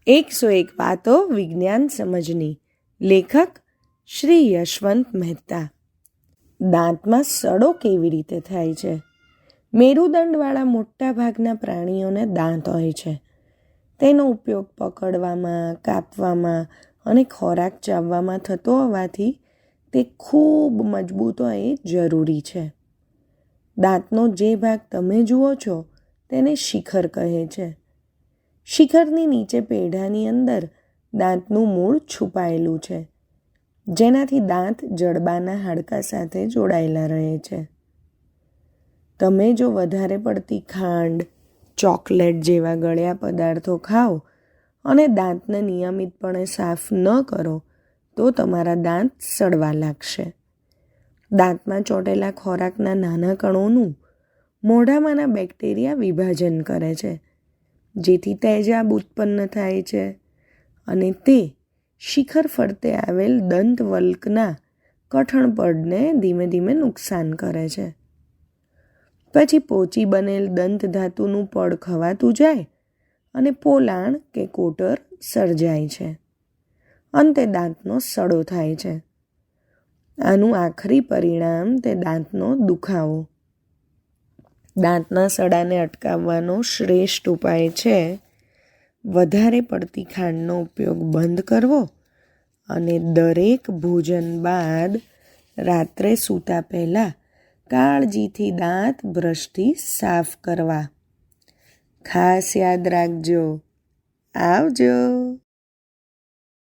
101 વાતો વિજ્ઞાન સમજની. લેખક શ્રી યશવંત મહેતા. દાંતમાં સડો કેવી રીતે થાય છે? મેરુદંડવાળા મોટા ભાગના પ્રાણીઓને દાંત હોય છે. તેનો ઉપયોગ પકડવામાં, કાપવામાં અને ખોરાક ચાવવામાં થતો હોવાથી તે ખૂબ મજબૂત હોય એ જરૂરી છે. દાંતનો જે ભાગ તમે જુઓ છો તેને શિખર કહે છે. શિખરની નીચે પેઢાની અંદર દાંતનું મૂળ છુપાયેલું છે, જેનાથી દાંત જડબાના હાડકાં સાથે જોડાયેલા રહે છે. તમે જો વધારે પડતી ખાંડ, ચોકલેટ જેવા ગળ્યા પદાર્થો ખાઓ અને દાંતને નિયમિતપણે સાફ ન કરો તો તમારા દાંત સડવા લાગશે. દાંતમાં ચોંટેલા ખોરાકના નાના કણોનું મોઢામાંના બેક્ટેરિયા વિભાજન કરે છે, જેથી તેજાબ ઉત્પન્ન થાય છે અને તે શિખર ફરતે આવેલ દંતવલ્કના કઠણ પડને ધીમે ધીમે નુકસાન કરે છે. પછી પોચી બનેલ દંત ધાતુનું પડ ખવાતું જાય અને પોલાણ કે કોટર સર્જાય છે. અંતે દાંતનો સડો થાય છે. આનું આખરી પરિણામ તે દાંતનો દુખાવો. દાંતના સડાને અટકાવવાનો શ્રેષ્ઠ ઉપાય છે વધારે પડતી ખાંડનો ઉપયોગ બંધ કરવો અને દરેક ભોજન બાદ રાત્રે સૂતા પહેલાં કાળજીથી દાંત બ્રશથી સાફ કરવા. ખાસ યાદ રાખજો. આવજો.